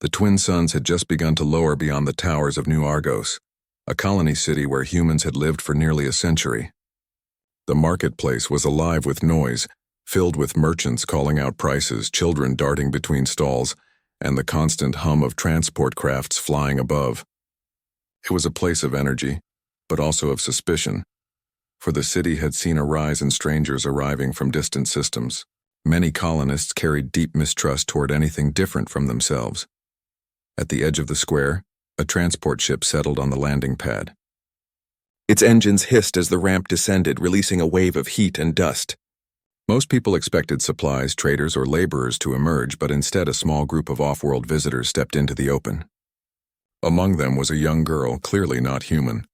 The twin suns had just begun to lower beyond the towers of New Argos, a colony city where humans had lived for nearly a century. The marketplace was alive with noise, filled with merchants calling out prices, children darting between stalls, and the constant hum of transport crafts flying above. It was a place of energy, but also of suspicion, for the city had seen a rise in strangers arriving from distant systems. Many colonists carried deep mistrust toward anything different from themselves. At the edge of the square, a transport ship settled on the landing pad. Its engines hissed as the ramp descended, releasing a wave of heat and dust. Most people expected supplies, traders, or laborers to emerge, but instead a small group of off-world visitors stepped into the open. Among them was a young girl, clearly not human.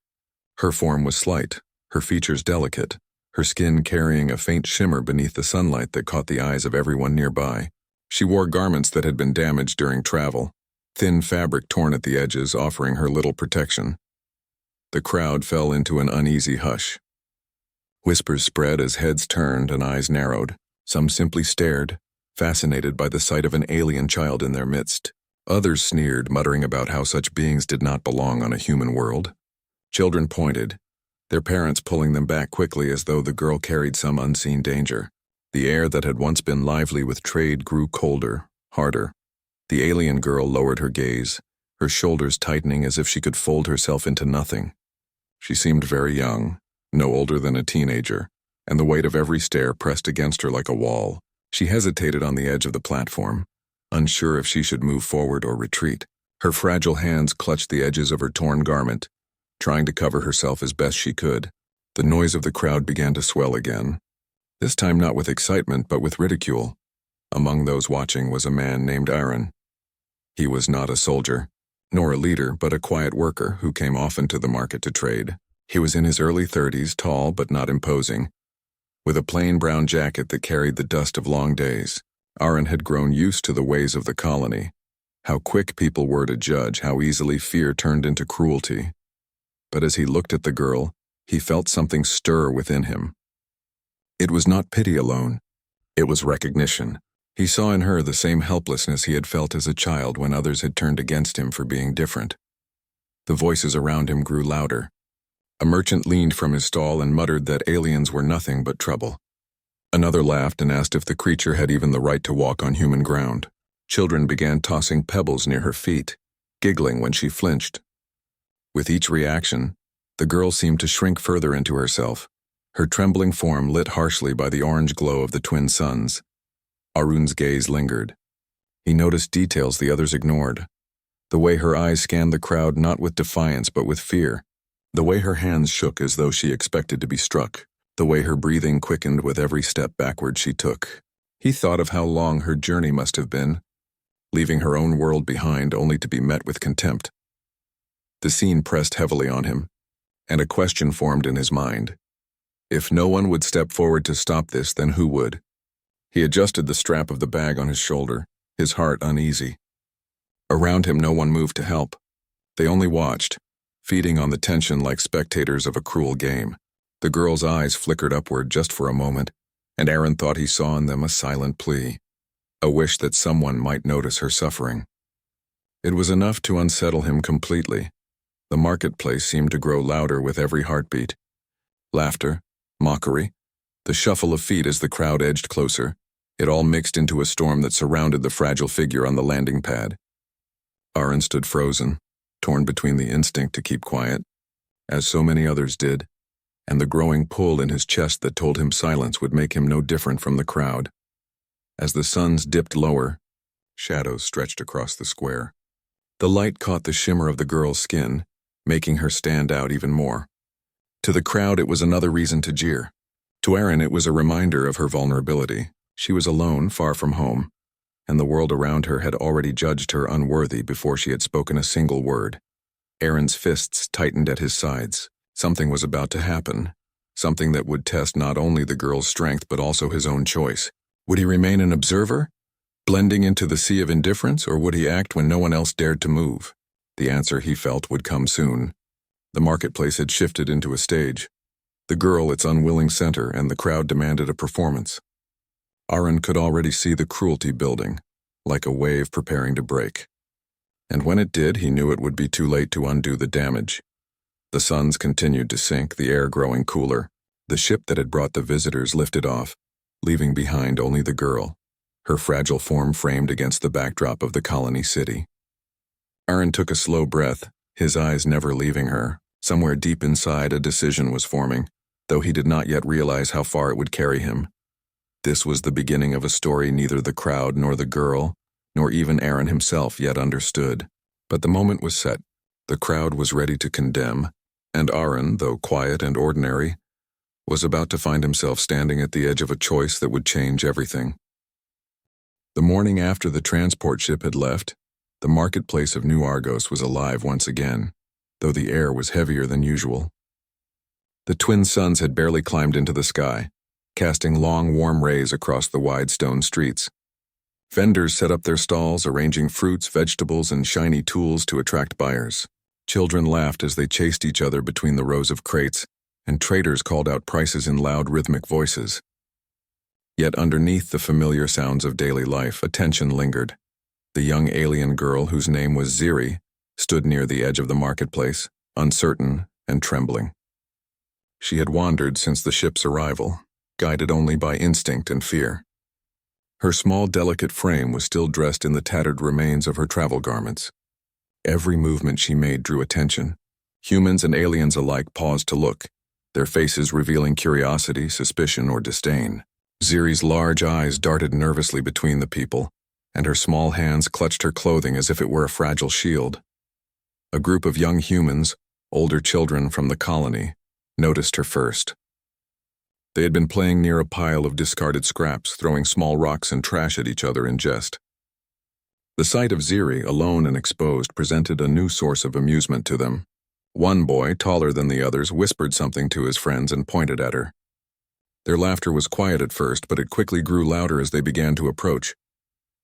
Her form was slight, her features delicate, her skin carrying a faint shimmer beneath the sunlight that caught the eyes of everyone nearby. She wore garments that had been damaged during travel, thin fabric torn at the edges, offering her little protection. The crowd fell into an uneasy hush. Whispers spread as heads turned and eyes narrowed. Some simply stared, fascinated by the sight of an alien child in their midst. Others sneered, muttering about how such beings did not belong on a human world. Children pointed, their parents pulling them back quickly as though the girl carried some unseen danger. The air that had once been lively with trade grew colder, harder. The alien girl lowered her gaze, her shoulders tightening as if she could fold herself into nothing. She seemed very young, no older than a teenager, and the weight of every stare pressed against her like a wall. She hesitated on the edge of the platform, unsure if she should move forward or retreat. Her fragile hands clutched the edges of her torn garment, trying to cover herself as best she could. The noise of the crowd began to swell again, this time not with excitement but with ridicule. Among those watching was a man named Aaron. He was not a soldier, nor a leader, but a quiet worker who came often to the market to trade. He was in his early 30s, tall but not imposing, with a plain brown jacket that carried the dust of long days. Aaron had grown used to the ways of the colony, how quick people were to judge, how easily fear turned into cruelty. But as he looked at the girl, he felt something stir within him. It was not pity alone, it was recognition. He saw in her the same helplessness he had felt as a child when others had turned against him for being different. The voices around him grew louder. A merchant leaned from his stall and muttered that aliens were nothing but trouble. Another laughed and asked if the creature had even the right to walk on human ground. Children began tossing pebbles near her feet, giggling when she flinched. With each reaction, the girl seemed to shrink further into herself, her trembling form lit harshly by the orange glow of the twin suns. Arun's gaze lingered. He noticed details the others ignored. The way her eyes scanned the crowd not with defiance but with fear. The way her hands shook as though she expected to be struck. The way her breathing quickened with every step backward she took. He thought of how long her journey must have been, leaving her own world behind only to be met with contempt. The scene pressed heavily on him, and a question formed in his mind. If no one would step forward to stop this, then who would? He adjusted the strap of the bag on his shoulder, his heart uneasy. Around him no one moved to help. They only watched, feeding on the tension like spectators of a cruel game. The girl's eyes flickered upward just for a moment, and Aaron thought he saw in them a silent plea, a wish that someone might notice her suffering. It was enough to unsettle him completely. The marketplace seemed to grow louder with every heartbeat. Laughter, mockery, the shuffle of feet as the crowd edged closer, it all mixed into a storm that surrounded the fragile figure on the landing pad. Aaron stood frozen, torn between the instinct to keep quiet, as so many others did, and the growing pull in his chest that told him silence would make him no different from the crowd. As the suns dipped lower, shadows stretched across the square. The light caught the shimmer of the girl's skin, making her stand out even more. To the crowd it was another reason to jeer. To Aaron it was a reminder of her vulnerability. She was alone, far from home, and the world around her had already judged her unworthy before she had spoken a single word. Aaron's fists tightened at his sides. Something was about to happen, something that would test not only the girl's strength but also his own choice. Would he remain an observer, blending into the sea of indifference, or would he act when no one else dared to move? The answer, he felt, would come soon. The marketplace had shifted into a stage. The girl its unwilling center, and the crowd demanded a performance. Aaron could already see the cruelty building, like a wave preparing to break. And when it did, he knew it would be too late to undo the damage. The suns continued to sink, the air growing cooler. The ship that had brought the visitors lifted off, leaving behind only the girl, her fragile form framed against the backdrop of the colony city. Aaron took a slow breath, his eyes never leaving her. Somewhere deep inside, a decision was forming, though he did not yet realize how far it would carry him. This was the beginning of a story neither the crowd nor the girl, nor even Aaron himself yet understood. But the moment was set. The crowd was ready to condemn, and Aaron, though quiet and ordinary, was about to find himself standing at the edge of a choice that would change everything. The morning after the transport ship had left, the marketplace of New Argos was alive once again, though the air was heavier than usual. The twin suns had barely climbed into the sky, casting long, warm rays across the wide stone streets. Vendors set up their stalls, arranging fruits, vegetables, and shiny tools to attract buyers. Children laughed as they chased each other between the rows of crates, and traders called out prices in loud, rhythmic voices. Yet underneath the familiar sounds of daily life, a tension lingered. The young alien girl, whose name was Ziri, stood near the edge of the marketplace, uncertain and trembling. She had wandered since the ship's arrival, guided only by instinct and fear. Her small, delicate frame was still dressed in the tattered remains of her travel garments. Every movement she made drew attention. Humans and aliens alike paused to look, their faces revealing curiosity, suspicion, or disdain. Ziri's large eyes darted nervously between the people, and her small hands clutched her clothing as if it were a fragile shield. A group of young humans, older children from the colony, noticed her first. They had been playing near a pile of discarded scraps, throwing small rocks and trash at each other in jest. The sight of Ziri, alone and exposed, presented a new source of amusement to them. One boy, taller than the others, whispered something to his friends and pointed at her. Their laughter was quiet at first, but it quickly grew louder as they began to approach.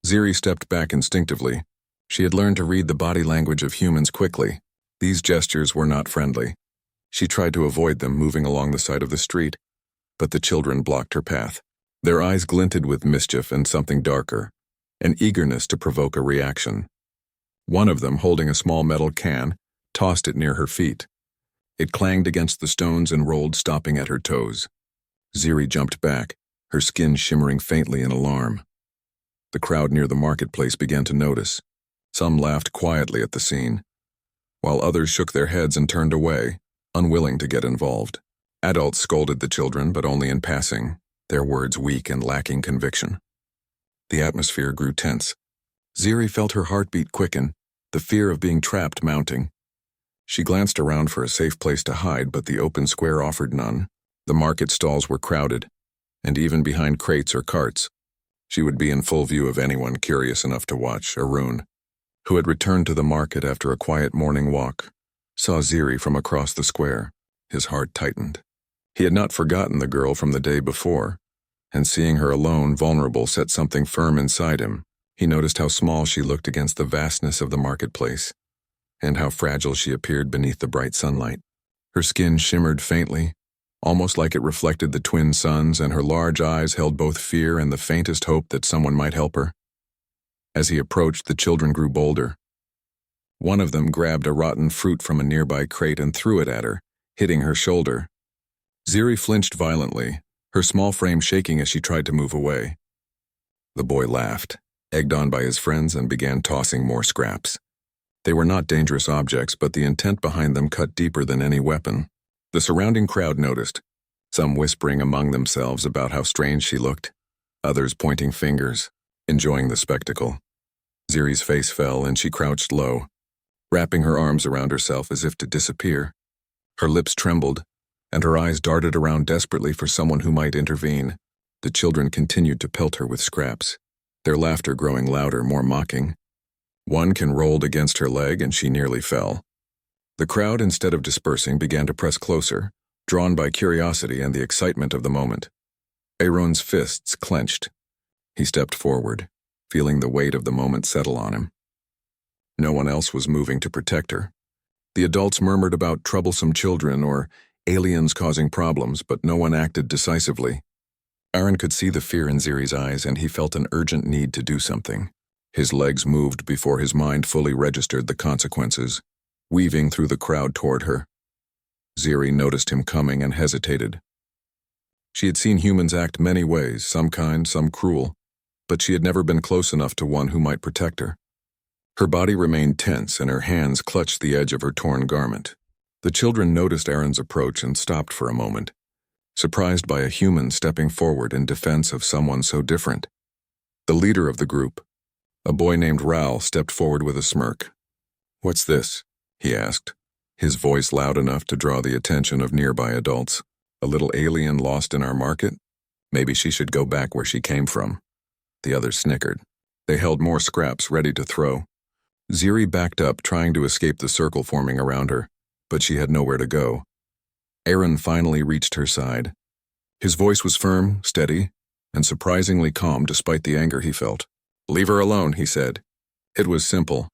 Ziri stepped back instinctively. She had learned to read the body language of humans quickly. These gestures were not friendly. She tried to avoid them, moving along the side of the street, but the children blocked her path. Their eyes glinted with mischief and something darker, an eagerness to provoke a reaction. One of them, holding a small metal can, tossed it near her feet. It clanged against the stones and rolled, stopping at her toes. Ziri jumped back, her skin shimmering faintly in alarm. The crowd near the marketplace began to notice. Some laughed quietly at the scene, while others shook their heads and turned away, unwilling to get involved. Adults scolded the children, but only in passing, their words weak and lacking conviction. The atmosphere grew tense. Ziri felt her heartbeat quicken, the fear of being trapped mounting. She glanced around for a safe place to hide, but the open square offered none. The market stalls were crowded, and even behind crates or carts, she would be in full view of anyone curious enough to watch. Arun, who had returned to the market after a quiet morning walk, saw Ziri from across the square. His heart tightened. He had not forgotten the girl from the day before, and seeing her alone, vulnerable, set something firm inside him. He noticed how small she looked against the vastness of the marketplace, and how fragile she appeared beneath the bright sunlight. Her skin shimmered faintly, almost like it reflected the twin suns, and her large eyes held both fear and the faintest hope that someone might help her. As he approached, the children grew bolder. One of them grabbed a rotten fruit from a nearby crate and threw it at her, hitting her shoulder. Ziri flinched violently, her small frame shaking as she tried to move away. The boy laughed, egged on by his friends, and began tossing more scraps. They were not dangerous objects, but the intent behind them cut deeper than any weapon. The surrounding crowd noticed, some whispering among themselves about how strange she looked, others pointing fingers, enjoying the spectacle. Ziri's face fell and she crouched low, wrapping her arms around herself as if to disappear. Her lips trembled, and her eyes darted around desperately for someone who might intervene. The children continued to pelt her with scraps, their laughter growing louder, more mocking. One can rolled against her leg and she nearly fell. The crowd, instead of dispersing, began to press closer, drawn by curiosity and the excitement of the moment. Aaron's fists clenched. He stepped forward, feeling the weight of the moment settle on him. No one else was moving to protect her. The adults murmured about troublesome children or aliens causing problems, but no one acted decisively. Aaron could see the fear in Ziri's eyes, and he felt an urgent need to do something. His legs moved before his mind fully registered the consequences, weaving through the crowd toward her. Ziri noticed him coming and hesitated. She had seen humans act many ways, some kind, some cruel, but she had never been close enough to one who might protect her. Her body remained tense and her hands clutched the edge of her torn garment. The children noticed Aaron's approach and stopped for a moment, surprised by a human stepping forward in defense of someone so different. The leader of the group, a boy named Raoul, stepped forward with a smirk. "What's this?" he asked, his voice loud enough to draw the attention of nearby adults. "A little alien lost in our market? Maybe she should go back where she came from." The others snickered. They held more scraps ready to throw. Ziri backed up, trying to escape the circle forming around her, but she had nowhere to go. Aaron finally reached her side. His voice was firm, steady, and surprisingly calm despite the anger he felt. "Leave her alone," he said. It was simple,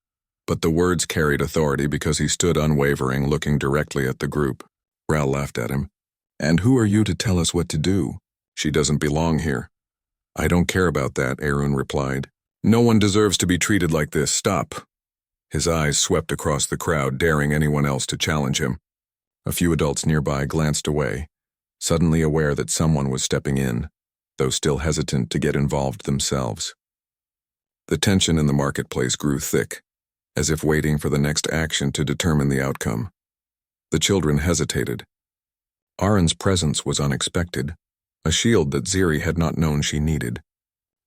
but the words carried authority because he stood unwavering, looking directly at the group. Raoul laughed at him. "And who are you to tell us what to do? She doesn't belong here." "I don't care about that," Aaron replied. "No one deserves to be treated like this. Stop." His eyes swept across the crowd, daring anyone else to challenge him. A few adults nearby glanced away, suddenly aware that someone was stepping in, though still hesitant to get involved themselves. The tension in the marketplace grew thick, as if waiting for the next action to determine the outcome. The children hesitated. Aaron's presence was unexpected, a shield that Ziri had not known she needed.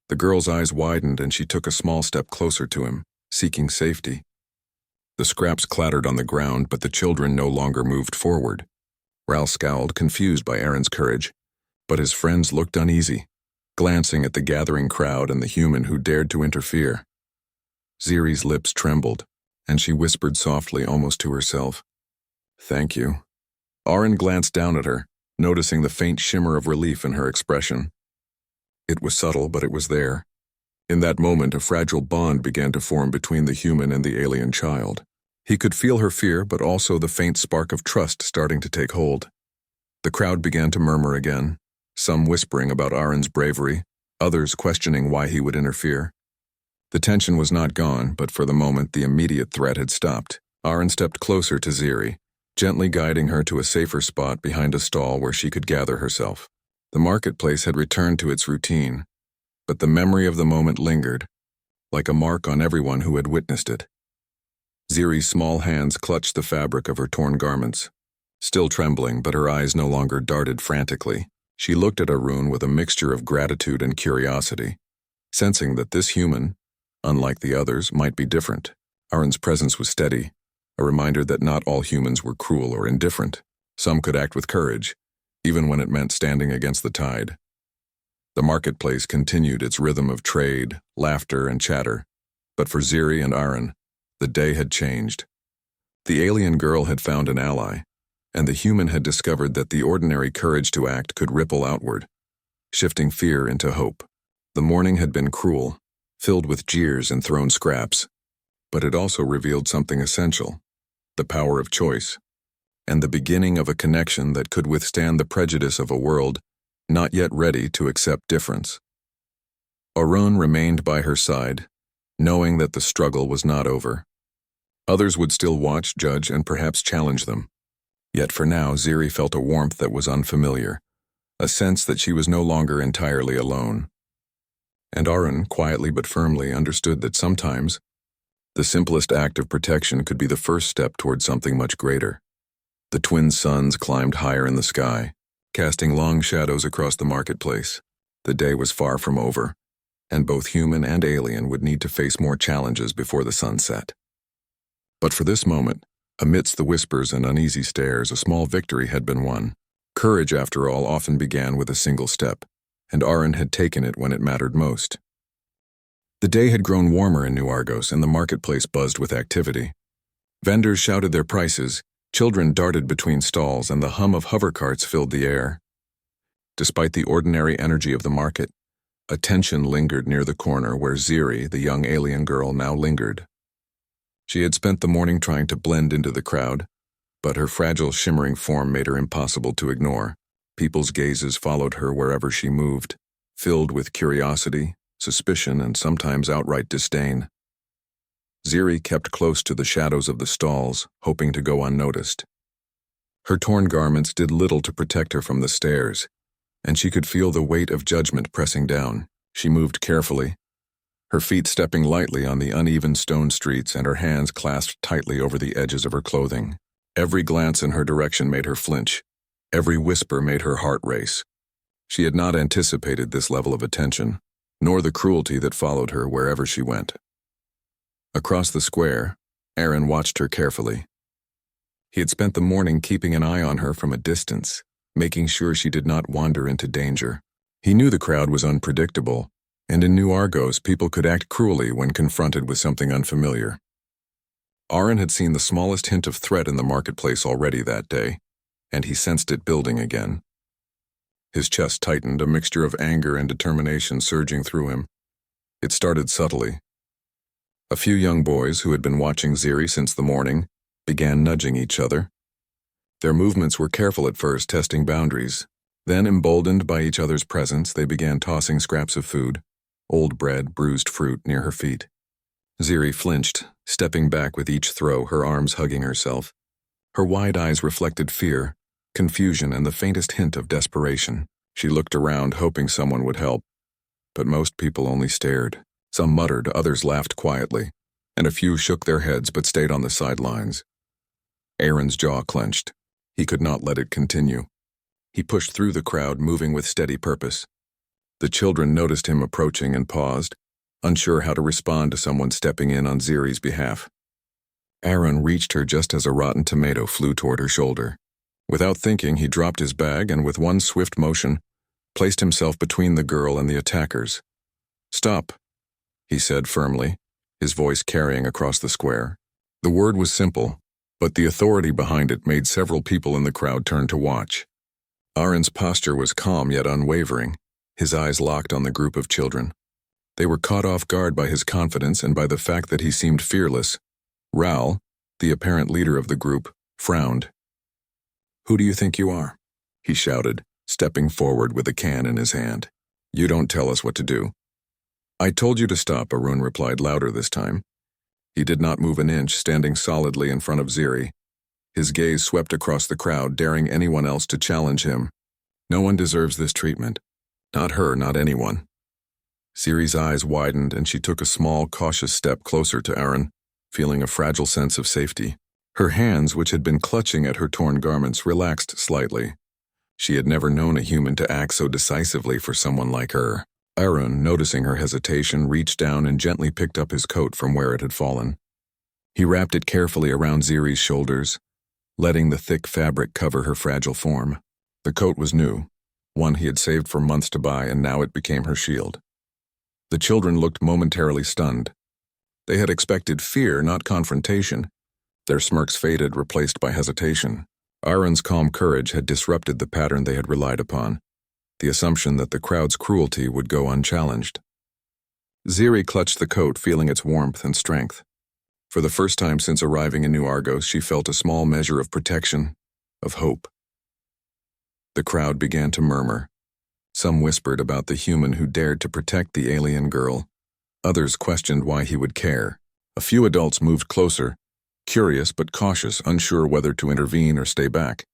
The girl's eyes widened and she took a small step closer to him, seeking safety. The scraps clattered on the ground, but the children no longer moved forward. Raoul scowled, confused by Aaron's courage, but his friends looked uneasy, glancing at the gathering crowd and the human who dared to interfere. Ziri's lips trembled, and she whispered softly, almost to herself, "Thank you." Aaron glanced down at her, noticing the faint shimmer of relief in her expression. It was subtle, but it was there. In that moment, a fragile bond began to form between the human and the alien child. He could feel her fear, but also the faint spark of trust starting to take hold. The crowd began to murmur again, some whispering about Aaron's bravery, others questioning why he would interfere. The tension was not gone, but for the moment the immediate threat had stopped. Aaron stepped closer to Ziri, gently guiding her to a safer spot behind a stall where she could gather herself. The marketplace had returned to its routine, but the memory of the moment lingered, like a mark on everyone who had witnessed it. Ziri's small hands clutched the fabric of her torn garments. Still trembling, but her eyes no longer darted frantically, she looked at Arun with a mixture of gratitude and curiosity, sensing that this human, unlike the others, might be different. Arun's presence was steady, a reminder that not all humans were cruel or indifferent. Some could act with courage, even when it meant standing against the tide. The marketplace continued its rhythm of trade, laughter, and chatter, but for Ziri and Aaron, the day had changed. The alien girl had found an ally, and the human had discovered that the ordinary courage to act could ripple outward, shifting fear into hope. The morning had been cruel, filled with jeers and thrown scraps, but it also revealed something essential, the power of choice, and the beginning of a connection that could withstand the prejudice of a world not yet ready to accept difference. Arun remained by her side, knowing that the struggle was not over. Others would still watch, judge, and perhaps challenge them. Yet for now, Ziri felt a warmth that was unfamiliar, a sense that she was no longer entirely alone. And Arun, quietly but firmly, understood that sometimes the simplest act of protection could be the first step toward something much greater. The twin suns climbed higher in the sky, casting long shadows across the marketplace. The day was far from over, and both human and alien would need to face more challenges before the sun set. But for this moment, amidst the whispers and uneasy stares, a small victory had been won. Courage, after all, often began with a single step, and Arun had taken it when it mattered most. The day had grown warmer in New Argos, and the marketplace buzzed with activity. Vendors shouted their prices, children darted between stalls, and the hum of hover carts filled the air. Despite the ordinary energy of the market, a tension lingered near the corner where Ziri, the young alien girl, now lingered. She had spent the morning trying to blend into the crowd, but her fragile, shimmering form made her impossible to ignore. People's gazes followed her wherever she moved, filled with curiosity, suspicion, and sometimes outright disdain. Ziri kept close to the shadows of the stalls, hoping to go unnoticed. Her torn garments did little to protect her from the stares, and she could feel the weight of judgment pressing down. She moved carefully, her feet stepping lightly on the uneven stone streets and her hands clasped tightly over the edges of her clothing. Every glance in her direction made her flinch. Every whisper made her heart race. She had not anticipated this level of attention, nor the cruelty that followed her wherever she went. Across the square, Aaron watched her carefully. He had spent the morning keeping an eye on her from a distance, making sure she did not wander into danger. He knew the crowd was unpredictable, and in New Argos people could act cruelly when confronted with something unfamiliar. Aaron had seen the smallest hint of threat in the marketplace already that day, and he sensed it building again. His chest tightened, a mixture of anger and determination surging through him. It started subtly. A few young boys who had been watching Ziri since the morning began nudging each other. Their movements were careful at first, testing boundaries. Then, emboldened by each other's presence, they began tossing scraps of food, old bread, bruised fruit, near her feet. Ziri flinched, stepping back with each throw, her arms hugging herself. Her wide eyes reflected fear, confusion, and the faintest hint of desperation. She looked around, hoping someone would help. But most people only stared. Some muttered, others laughed quietly, and a few shook their heads but stayed on the sidelines. Aaron's jaw clenched. He could not let it continue. He pushed through the crowd, moving with steady purpose. The children noticed him approaching and paused, unsure how to respond to someone stepping in on Ziri's behalf. Aaron reached her just as a rotten tomato flew toward her shoulder. Without thinking, he dropped his bag and with one swift motion, placed himself between the girl and the attackers. "Stop," he said firmly, his voice carrying across the square. The word was simple, but the authority behind it made several people in the crowd turn to watch. Aaron's posture was calm yet unwavering, his eyes locked on the group of children. They were caught off guard by his confidence and by the fact that he seemed fearless. Raoul, the apparent leader of the group, frowned. "Who do you think you are?" he shouted, stepping forward with a can in his hand. "You don't tell us what to do." "I told you to stop," Arun replied louder this time. He did not move an inch, standing solidly in front of Ziri. His gaze swept across the crowd, daring anyone else to challenge him. "No one deserves this treatment. Not her, not anyone." Ziri's eyes widened and she took a small, cautious step closer to Aaron, feeling a fragile sense of safety. Her hands, which had been clutching at her torn garments, relaxed slightly. She had never known a human to act so decisively for someone like her. Aaron, noticing her hesitation, reached down and gently picked up his coat from where it had fallen. He wrapped it carefully around Ziri's shoulders, letting the thick fabric cover her fragile form. The coat was new, one he had saved for months to buy, and now it became her shield. The children looked momentarily stunned. They had expected fear, not confrontation. Their smirks faded, replaced by hesitation. Aaron's calm courage had disrupted the pattern they had relied upon, the assumption that the crowd's cruelty would go unchallenged. Ziri clutched the coat, feeling its warmth and strength. For the first time since arriving in New Argos, she felt a small measure of protection, of hope. The crowd began to murmur. Some whispered about the human who dared to protect the alien girl. Others questioned why he would care. A few adults moved closer, curious but cautious, unsure whether to intervene or stay back.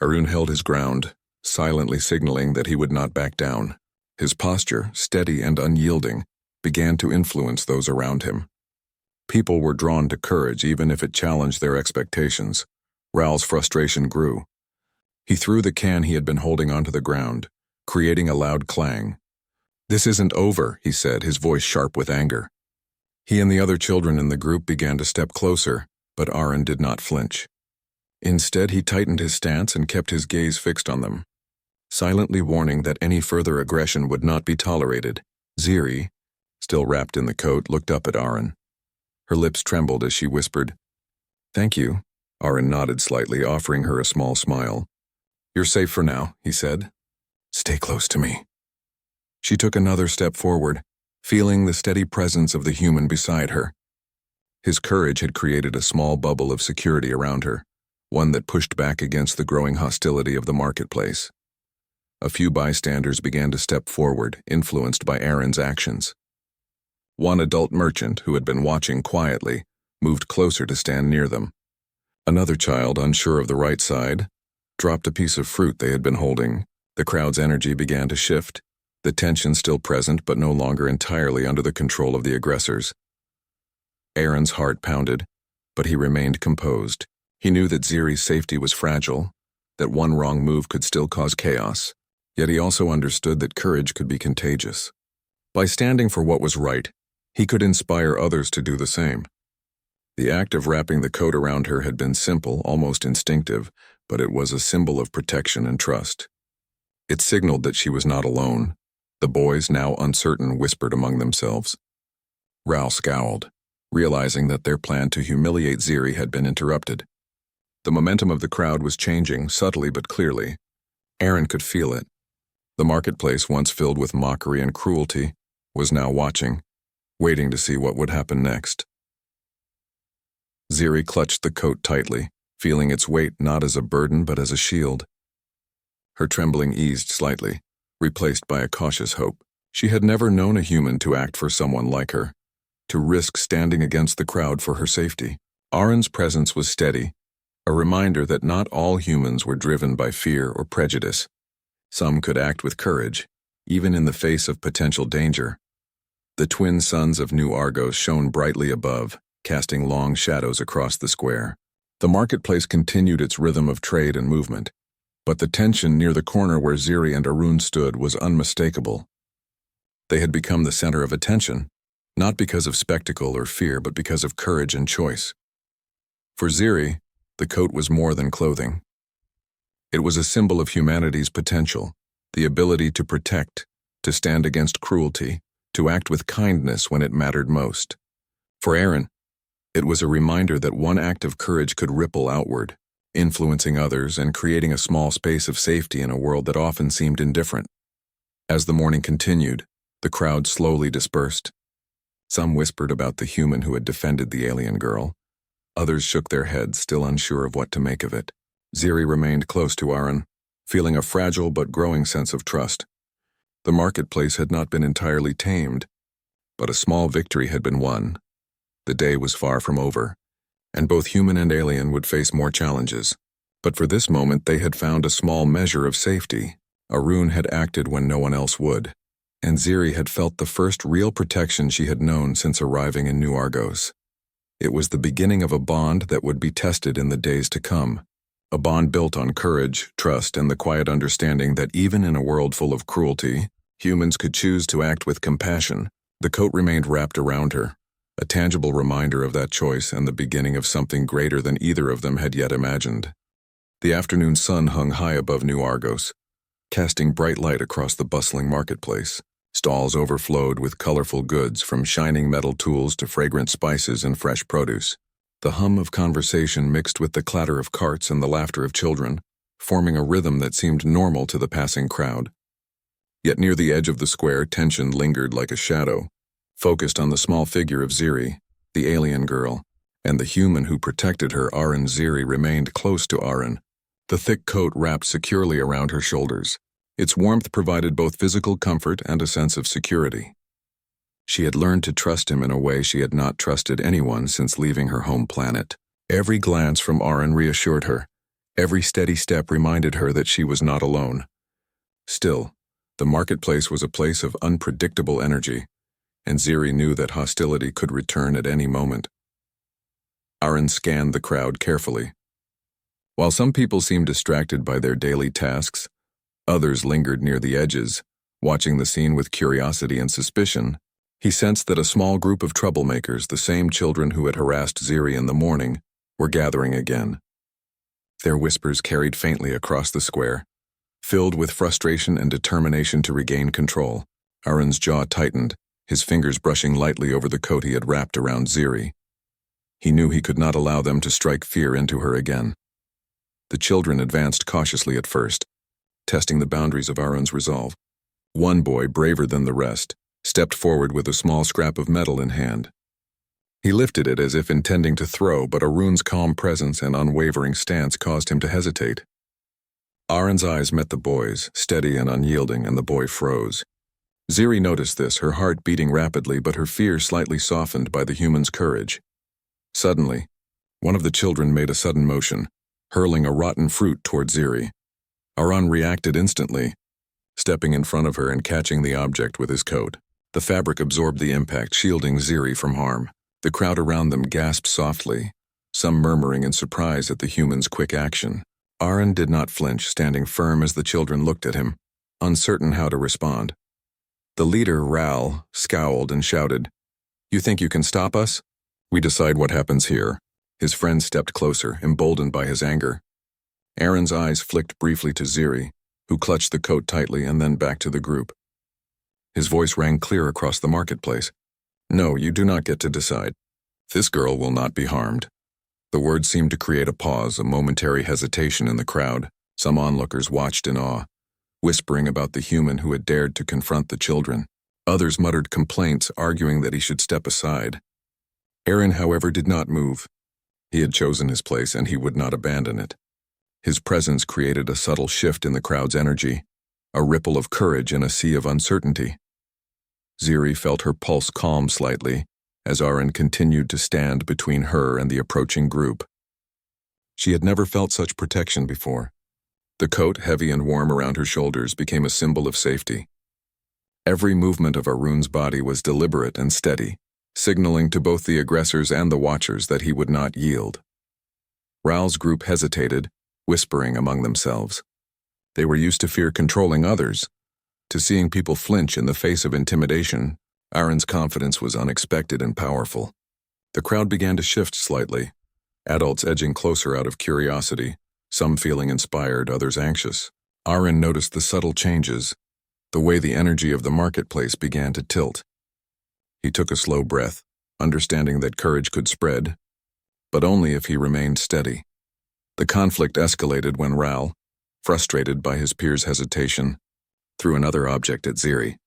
Arun held his ground, silently signaling that he would not back down. His posture, steady and unyielding, began to influence those around him. People were drawn to courage even if it challenged their expectations. Raoul's frustration grew. He threw the can he had been holding onto the ground, creating a loud clang. "This isn't over," he said, his voice sharp with anger. He and the other children in the group began to step closer, but Aaron did not flinch. Instead, he tightened his stance and kept his gaze fixed on them, silently warning that any further aggression would not be tolerated. Ziri, still wrapped in the coat, looked up at Aaron. Her lips trembled as she whispered, "Thank you." Aaron nodded slightly, offering her a small smile. "You're safe for now," he said. "Stay close to me." She took another step forward, feeling the steady presence of the human beside her. His courage had created a small bubble of security around her, one that pushed back against the growing hostility of the marketplace. A few bystanders began to step forward, influenced by Aaron's actions. One adult merchant, who had been watching quietly, moved closer to stand near them. Another child, unsure of the right side, dropped a piece of fruit they had been holding. The crowd's energy began to shift, the tension still present but no longer entirely under the control of the aggressors. Aaron's heart pounded, but he remained composed. He knew that Ziri's safety was fragile, that one wrong move could still cause chaos, yet he also understood that courage could be contagious. By standing for what was right, he could inspire others to do the same. The act of wrapping the coat around her had been simple, almost instinctive, but it was a symbol of protection and trust. It signaled that she was not alone. The boys, now uncertain, whispered among themselves. Ral scowled, realizing that their plan to humiliate Ziri had been interrupted. The momentum of the crowd was changing, subtly but clearly. Aaron could feel it. The marketplace, once filled with mockery and cruelty, was now watching, waiting to see what would happen next. Ziri clutched the coat tightly, feeling its weight not as a burden but as a shield. Her trembling eased slightly, replaced by a cautious hope. She had never known a human to act for someone like her, to risk standing against the crowd for her safety. Aaron's presence was steady, a reminder that not all humans were driven by fear or prejudice. Some could act with courage, even in the face of potential danger. The twin suns of New Argos shone brightly above, casting long shadows across the square. The marketplace continued its rhythm of trade and movement, but the tension near the corner where Ziri and Arun stood was unmistakable. They had become the center of attention, not because of spectacle or fear, but because of courage and choice. For Ziri, the coat was more than clothing. It was a symbol of humanity's potential, the ability to protect, to stand against cruelty, to act with kindness when it mattered most. For Aaron, it was a reminder that one act of courage could ripple outward, influencing others and creating a small space of safety in a world that often seemed indifferent. As the morning continued, the crowd slowly dispersed. Some whispered about the human who had defended the alien girl. Others shook their heads, still unsure of what to make of it. Ziri remained close to Aaron, feeling a fragile but growing sense of trust. The marketplace had not been entirely tamed, but a small victory had been won. The day was far from over, and both human and alien would face more challenges. But for this moment they had found a small measure of safety. Arun had acted when no one else would, and Ziri had felt the first real protection she had known since arriving in New Argos. It was the beginning of a bond that would be tested in the days to come, a bond built on courage, trust, and the quiet understanding that even in a world full of cruelty, humans could choose to act with compassion. The coat remained wrapped around her, a tangible reminder of that choice and the beginning of something greater than either of them had yet imagined. The afternoon sun hung high above New Argos, casting bright light across the bustling marketplace. Stalls overflowed with colorful goods, from shining metal tools to fragrant spices and fresh produce. The hum of conversation mixed with the clatter of carts and the laughter of children, forming a rhythm that seemed normal to the passing crowd. Yet near the edge of the square, tension lingered like a shadow, focused on the small figure of Ziri, the alien girl, and the human who protected her. Aaron. Ziri remained close to Aaron, the thick coat wrapped securely around her shoulders. Its warmth provided both physical comfort and a sense of security. She had learned to trust him in a way she had not trusted anyone since leaving her home planet. Every glance from Aaron reassured her. Every steady step reminded her that she was not alone. Still, the marketplace was a place of unpredictable energy, and Ziri knew that hostility could return at any moment. Aaron scanned the crowd carefully. While some people seemed distracted by their daily tasks, others lingered near the edges, watching the scene with curiosity and suspicion. He sensed that a small group of troublemakers, the same children who had harassed Ziri in the morning, were gathering again. Their whispers carried faintly across the square, filled with frustration and determination to regain control. Aaron's jaw tightened, his fingers brushing lightly over the coat he had wrapped around Ziri. He knew he could not allow them to strike fear into her again. The children advanced cautiously at first, testing the boundaries of Aaron's resolve. One boy, braver than the rest, stepped forward with a small scrap of metal in hand. He lifted it as if intending to throw, but Arun's calm presence and unwavering stance caused him to hesitate. Aaron's eyes met the boy's, steady and unyielding, and the boy froze. Ziri noticed this, her heart beating rapidly but her fear slightly softened by the human's courage. Suddenly, one of the children made a sudden motion, hurling a rotten fruit toward Ziri. Aran reacted instantly, stepping in front of her and catching the object with his coat. The fabric absorbed the impact, shielding Ziri from harm. The crowd around them gasped softly, some murmuring in surprise at the human's quick action. Aran did not flinch, standing firm as the children looked at him, uncertain how to respond. The leader, Ral, scowled and shouted, "You think you can stop us? We decide what happens here." His friend stepped closer, emboldened by his anger. Aaron's eyes flicked briefly to Ziri, who clutched the coat tightly and then back to the group. His voice rang clear across the marketplace. "No, you do not get to decide. This girl will not be harmed." The words seemed to create a pause, a momentary hesitation in the crowd. Some onlookers watched in awe, whispering about the human who had dared to confront the children. Others muttered complaints, arguing that he should step aside. Aaron, however, did not move. He had chosen his place and he would not abandon it. His presence created a subtle shift in the crowd's energy, a ripple of courage in a sea of uncertainty. Ziri felt her pulse calm slightly as Aaron continued to stand between her and the approaching group. She had never felt such protection before. The coat, heavy and warm around her shoulders, became a symbol of safety. Every movement of Arun's body was deliberate and steady, signaling to both the aggressors and the watchers that he would not yield. Ral's group hesitated, whispering among themselves. They were used to fear controlling others. To seeing people flinch in the face of intimidation, Aaron's confidence was unexpected and powerful. The crowd began to shift slightly, adults edging closer out of curiosity, some feeling inspired, others anxious. Aaron noticed the subtle changes, the way the energy of the marketplace began to tilt. He took a slow breath, understanding that courage could spread, but only if he remained steady. The conflict escalated when Ral, frustrated by his peers' hesitation, threw another object at Ziri.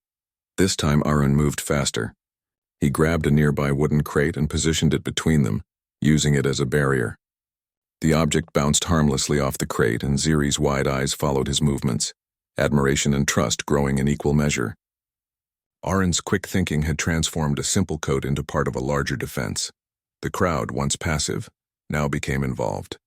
This time Aaron moved faster. He grabbed a nearby wooden crate and positioned it between them, using it as a barrier. The object bounced harmlessly off the crate and Ziri's wide eyes followed his movements, admiration and trust growing in equal measure. Aaron's quick thinking had transformed a simple coat into part of a larger defense. The crowd, once passive, now became involved.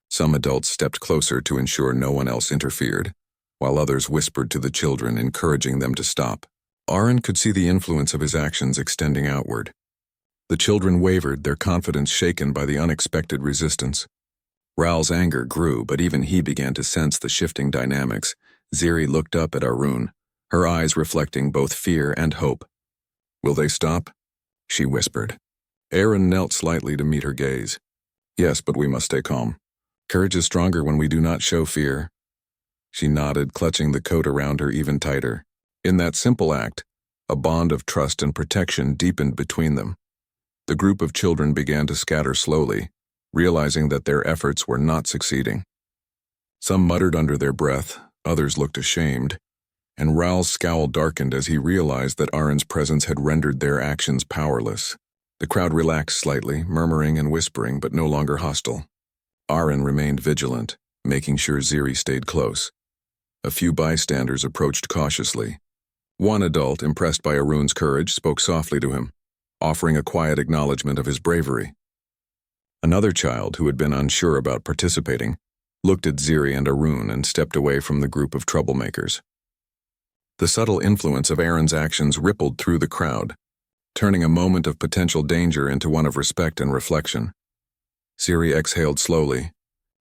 Some adults stepped closer to ensure no one else interfered, while others whispered to the children, encouraging them to stop. Aaron could see the influence of his actions extending outward. The children wavered, their confidence shaken by the unexpected resistance. Ral's anger grew, but even he began to sense the shifting dynamics. Ziri looked up at Arun, her eyes reflecting both fear and hope. "Will they stop?" she whispered. Aaron knelt slightly to meet her gaze. "Yes, but we must stay calm. Courage is stronger when we do not show fear." She nodded, clutching the coat around her even tighter. In that simple act, a bond of trust and protection deepened between them. The group of children began to scatter slowly, realizing that their efforts were not succeeding. Some muttered under their breath, others looked ashamed, and Ral's scowl darkened as he realized that Aaron's presence had rendered their actions powerless. The crowd relaxed slightly, murmuring and whispering, but no longer hostile. Aaron remained vigilant, making sure Ziri stayed close. A few bystanders approached cautiously. One adult, impressed by Arun's courage, spoke softly to him, offering a quiet acknowledgement of his bravery. Another child, who had been unsure about participating, looked at Ziri and Arun and stepped away from the group of troublemakers. The subtle influence of Aaron's actions rippled through the crowd, turning a moment of potential danger into one of respect and reflection. Ziri exhaled slowly,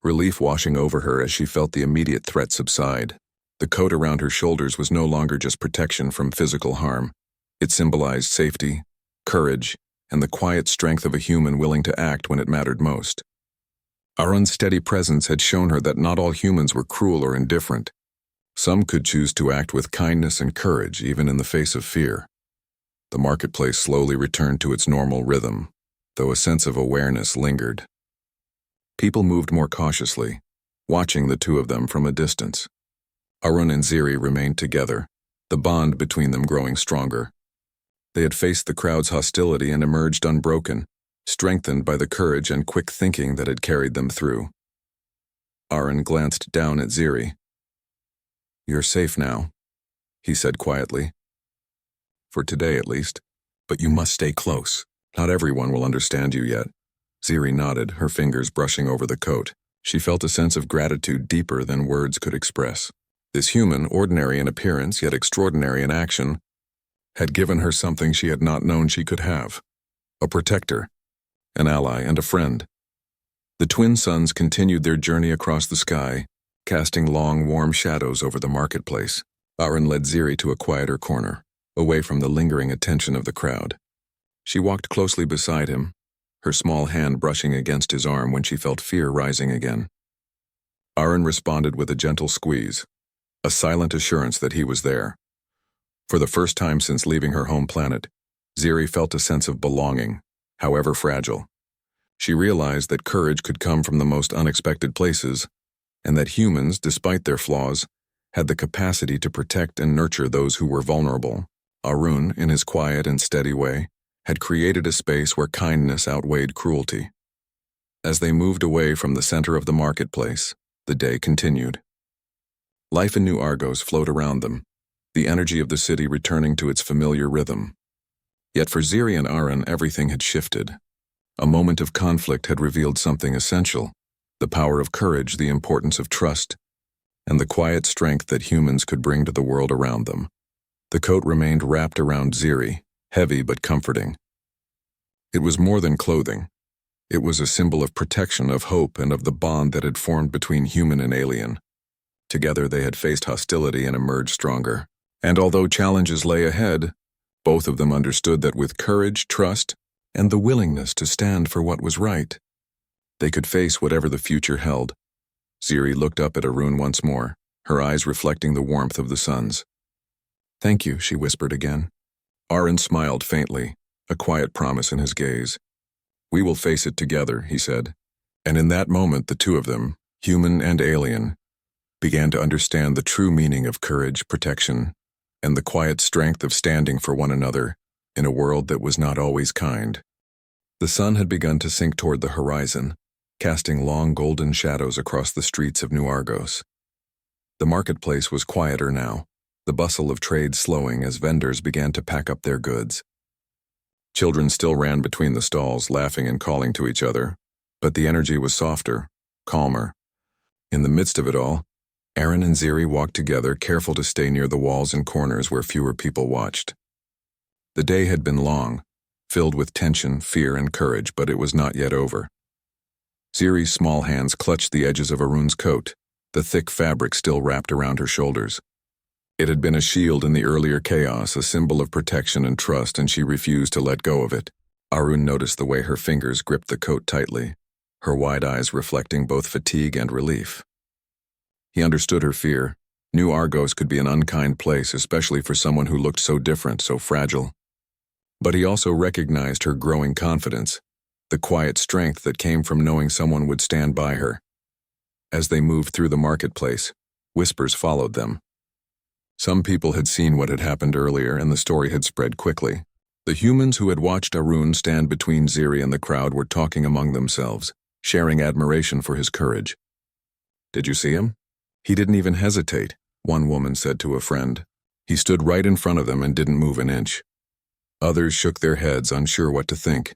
relief washing over her as she felt the immediate threat subside. The coat around her shoulders was no longer just protection from physical harm. It symbolized safety, courage, and the quiet strength of a human willing to act when it mattered most. Arun's steady presence had shown her that not all humans were cruel or indifferent. Some could choose to act with kindness and courage even in the face of fear. The marketplace slowly returned to its normal rhythm, though a sense of awareness lingered. People moved more cautiously, watching the two of them from a distance. Arun and Ziri remained together, the bond between them growing stronger. They had faced the crowd's hostility and emerged unbroken, strengthened by the courage and quick thinking that had carried them through. Arun glanced down at Ziri. "You're safe now," he said quietly. for today at least. But you must stay close. Not everyone will understand you yet. Ziri nodded, her fingers brushing over the coat. She felt a sense of gratitude deeper than words could express. This human, ordinary in appearance yet extraordinary in action, had given her something she had not known she could have. A protector, an ally, and a friend. The twin suns continued their journey across the sky, casting long, warm shadows over the marketplace. Aaron led Ziri to a quieter corner, away from the lingering attention of the crowd. She walked closely beside him, her small hand brushing against his arm when she felt fear rising again. Aaron responded with a gentle squeeze, a silent assurance that he was there. For the first time since leaving her home planet, Ziri felt a sense of belonging, however fragile. She realized that courage could come from the most unexpected places, and that humans, despite their flaws, had the capacity to protect and nurture those who were vulnerable. Arun, in his quiet and steady way, had created a space where kindness outweighed cruelty. As they moved away from the center of the marketplace, the day continued. Life in New Argos flowed around them, the energy of the city returning to its familiar rhythm. Yet for Ziri and Aaron, everything had shifted. A moment of conflict had revealed something essential: the power of courage, the importance of trust, and the quiet strength that humans could bring to the world around them. The coat remained wrapped around Ziri, heavy but comforting. It was more than clothing. It was a symbol of protection, of hope, and of the bond that had formed between human and alien. Together they had faced hostility and emerged stronger. And although challenges lay ahead, both of them understood that with courage, trust, and the willingness to stand for what was right, they could face whatever the future held. Ziri looked up at Arun once more, her eyes reflecting the warmth of the suns. "Thank you," she whispered again. Aaron smiled faintly, a quiet promise in his gaze. "We will face it together," he said. And in that moment, the two of them, human and alien, began to understand the true meaning of courage, protection, and the quiet strength of standing for one another in a world that was not always kind. The sun had begun to sink toward the horizon, casting long golden shadows across the streets of New Argos. The marketplace was quieter now, the bustle of trade slowing as vendors began to pack up their goods. Children still ran between the stalls, laughing and calling to each other, but the energy was softer, calmer. In the midst of it all, Aaron and Ziri walked together, careful to stay near the walls and corners where fewer people watched. The day had been long, filled with tension, fear, and courage, but it was not yet over. Ziri's small hands clutched the edges of Arun's coat, the thick fabric still wrapped around her shoulders. It had been a shield in the earlier chaos, a symbol of protection and trust, and she refused to let go of it. Arun noticed the way her fingers gripped the coat tightly, her wide eyes reflecting both fatigue and relief. He understood her fear. New Argos could be an unkind place, especially for someone who looked so different, so fragile. But he also recognized her growing confidence, the quiet strength that came from knowing someone would stand by her. As they moved through the marketplace, whispers followed them. Some people had seen what had happened earlier, and the story had spread quickly. The humans who had watched Arun stand between Ziri and the crowd were talking among themselves, sharing admiration for his courage. "Did you see him? He didn't even hesitate," one woman said to a friend. "He stood right in front of them and didn't move an inch." Others shook their heads, unsure what to think,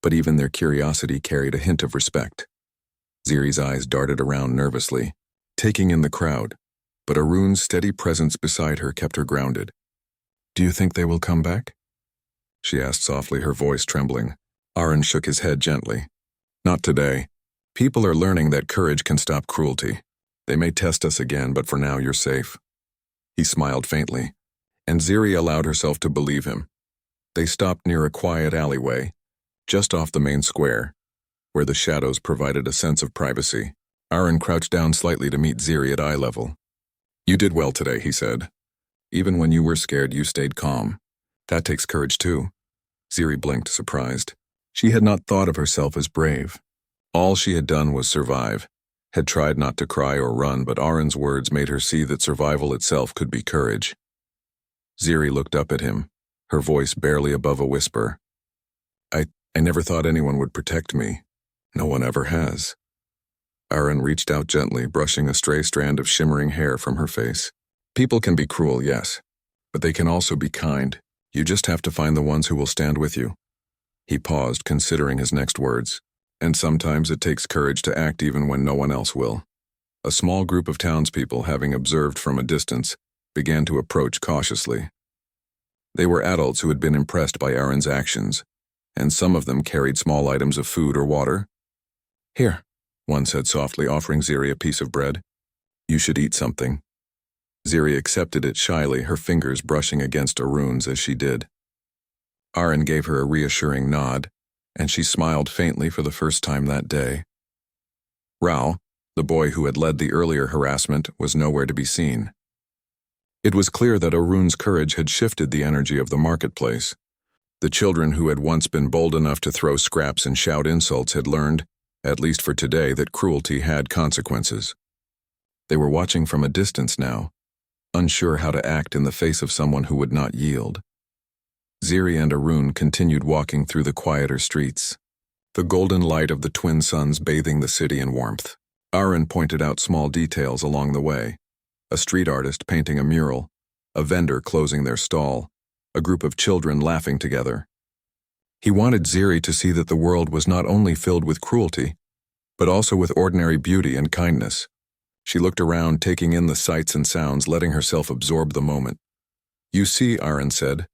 but even their curiosity carried a hint of respect. Ziri's eyes darted around nervously, taking in the crowd, but Arun's steady presence beside her kept her grounded. "Do you think they will come back?" she asked softly, her voice trembling. Aaron shook his head gently. "Not today. People are learning that courage can stop cruelty. They may test us again, but for now you're safe." He smiled faintly, and Ziri allowed herself to believe him. They stopped near a quiet alleyway, just off the main square, where the shadows provided a sense of privacy. Aaron crouched down slightly to meet Ziri at eye level. "You did well today," he said. "Even when you were scared, you stayed calm. That takes courage too." Ziri blinked, surprised. She had not thought of herself as brave. All she had done was survive, had tried not to cry or run, but Aaron's words made her see that survival itself could be courage. Ziri looked up at him, her voice barely above a whisper. I never thought anyone would protect me. No one ever has." Aaron reached out gently, brushing a stray strand of shimmering hair from her face. "People can be cruel, yes, but they can also be kind. You just have to find the ones who will stand with you. He paused, considering his next words. And sometimes it takes courage to act even when no one else will. A small group of townspeople, having observed from a distance, began to approach cautiously. They were adults who had been impressed by Aaron's actions, and some of them carried small items of food or water. "Here," one said softly, offering Ziri a piece of bread. "You should eat something." Ziri accepted it shyly, her fingers brushing against Arun's as she did. Aaron gave her a reassuring nod, and she smiled faintly for the first time that day. Rao, the boy who had led the earlier harassment, was nowhere to be seen. It was clear that Arun's courage had shifted the energy of the marketplace. The children who had once been bold enough to throw scraps and shout insults had learned, at least for today, that cruelty had consequences. They were watching from a distance now, unsure how to act in the face of someone who would not yield. Ziri and Arun continued walking through the quieter streets, the golden light of the twin suns bathing the city in warmth. Aaron pointed out small details along the way: a street artist painting a mural, a vendor closing their stall, a group of children laughing together. He wanted Ziri to see that the world was not only filled with cruelty, but also with ordinary beauty and kindness. She looked around, taking in the sights and sounds, letting herself absorb the moment. "You see," Aaron said,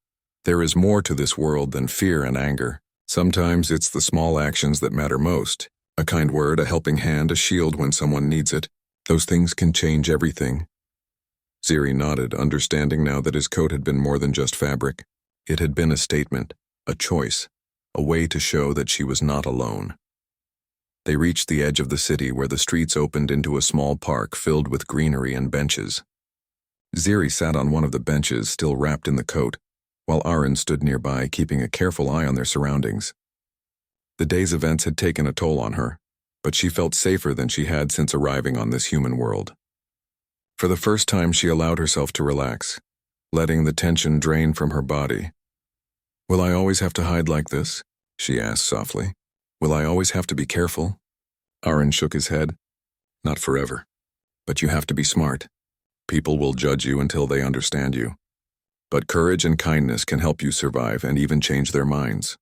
"there is more to this world than fear and anger. Sometimes it's the small actions that matter most. A kind word, a helping hand, a shield when someone needs it. Those things can change everything." Ziri nodded, understanding now that his coat had been more than just fabric. It had been a statement, a choice, a way to show that she was not alone. They reached the edge of the city, where the streets opened into a small park filled with greenery and benches. Ziri sat on one of the benches, still wrapped in the coat, while Aaron stood nearby, keeping a careful eye on their surroundings. The day's events had taken a toll on her, but she felt safer than she had since arriving on this human world. For the first time, she allowed herself to relax, letting the tension drain from her body. "Will I always have to hide like this?" she asked softly. "Will I always have to be careful?" Aaron shook his head. "Not forever. But you have to be smart. People will judge you until they understand you. But courage and kindness can help you survive and even change their minds."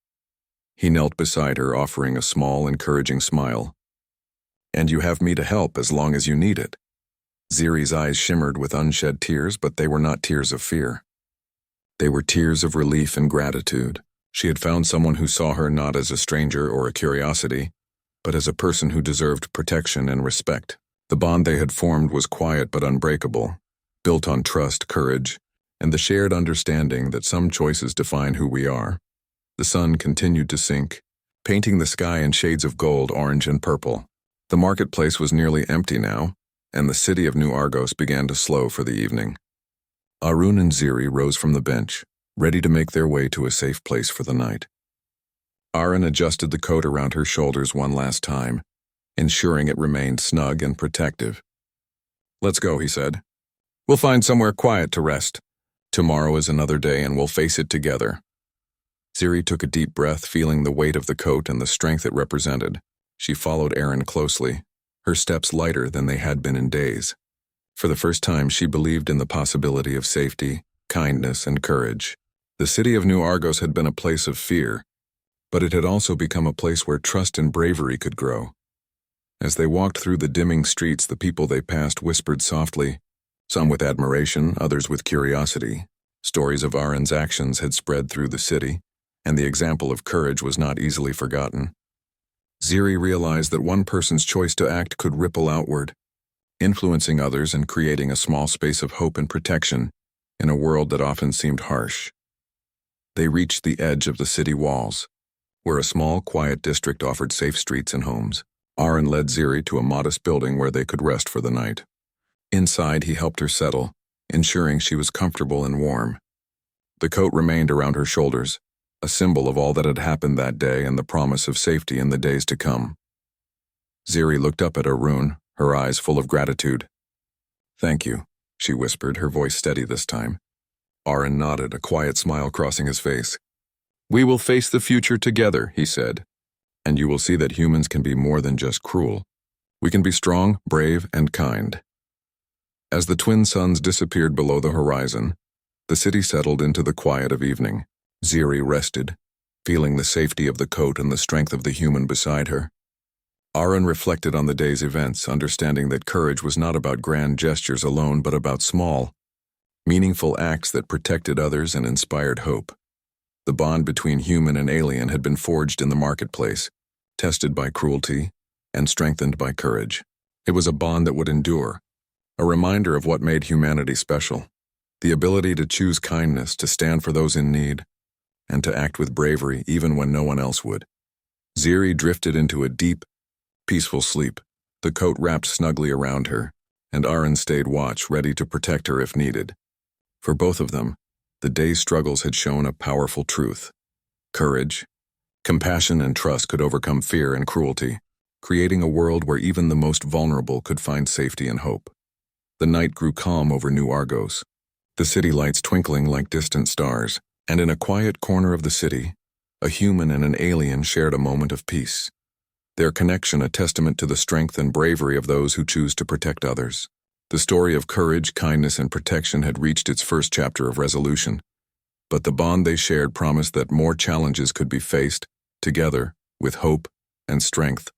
He knelt beside her, offering a small, encouraging smile. "And you have me to help as long as you need it." Ziri's eyes shimmered with unshed tears, but they were not tears of fear. They were tears of relief and gratitude. She had found someone who saw her not as a stranger or a curiosity, but as a person who deserved protection and respect. The bond they had formed was quiet but unbreakable, built on trust, courage, and the shared understanding that some choices define who we are. The sun continued to sink, painting the sky in shades of gold, orange, and purple. The marketplace was nearly empty now, and the city of New Argos began to slow for the evening. Arun and Ziri rose from the bench, ready to make their way to a safe place for the night. Aaron adjusted the coat around her shoulders one last time, ensuring it remained snug and protective. "Let's go," he said. "We'll find somewhere quiet to rest. Tomorrow is another day and we'll face it together." Ziri took a deep breath, feeling the weight of the coat and the strength it represented. She followed Aaron closely, her steps lighter than they had been in days. For the first time, she believed in the possibility of safety, kindness, and courage. The city of New Argos had been a place of fear, but it had also become a place where trust and bravery could grow. As they walked through the dimming streets, the people they passed whispered softly, some with admiration, others with curiosity. Stories of Aaron's actions had spread through the city, and the example of courage was not easily forgotten. Ziri realized that one person's choice to act could ripple outward, influencing others and creating a small space of hope and protection in a world that often seemed harsh. They reached the edge of the city walls, where a small, quiet district offered safe streets and homes. Aaron led Ziri to a modest building where they could rest for the night. Inside, he helped her settle, ensuring she was comfortable and warm. The coat remained around her shoulders, a symbol of all that had happened that day and the promise of safety in the days to come. Ziri looked up at Arun, her eyes full of gratitude. "Thank you," she whispered, her voice steady this time. Aaron nodded, a quiet smile crossing his face. "We will face the future together," he said, "and you will see that humans can be more than just cruel. We can be strong, brave, and kind." As the twin suns disappeared below the horizon, The city settled into the quiet of evening. Ziri rested, feeling the safety of the coat and the strength of the human beside her. Aaron reflected on the day's events, understanding that courage was not about grand gestures alone, but about small, meaningful acts that protected others and inspired hope. The bond between human and alien had been forged in the marketplace, tested by cruelty and strengthened by courage. It was a bond that would endure, a reminder of what made humanity special, the ability to choose kindness, to stand for those in need, and to act with bravery even when no one else would. Ziri drifted into a deep, peaceful sleep, the coat wrapped snugly around her, and Aaron stayed watch, ready to protect her if needed. For both of them, the day's struggles had shown a powerful truth. Courage, compassion, and trust could overcome fear and cruelty, creating a world where even the most vulnerable could find safety and hope. The night grew calm over New Argos, the city lights twinkling like distant stars, and in a quiet corner of the city, a human and an alien shared a moment of peace. Their connection a testament to the strength and bravery of those who choose to protect others. The story of courage, kindness, and protection had reached its first chapter of resolution, but the bond they shared promised that more challenges could be faced, together, with hope and strength.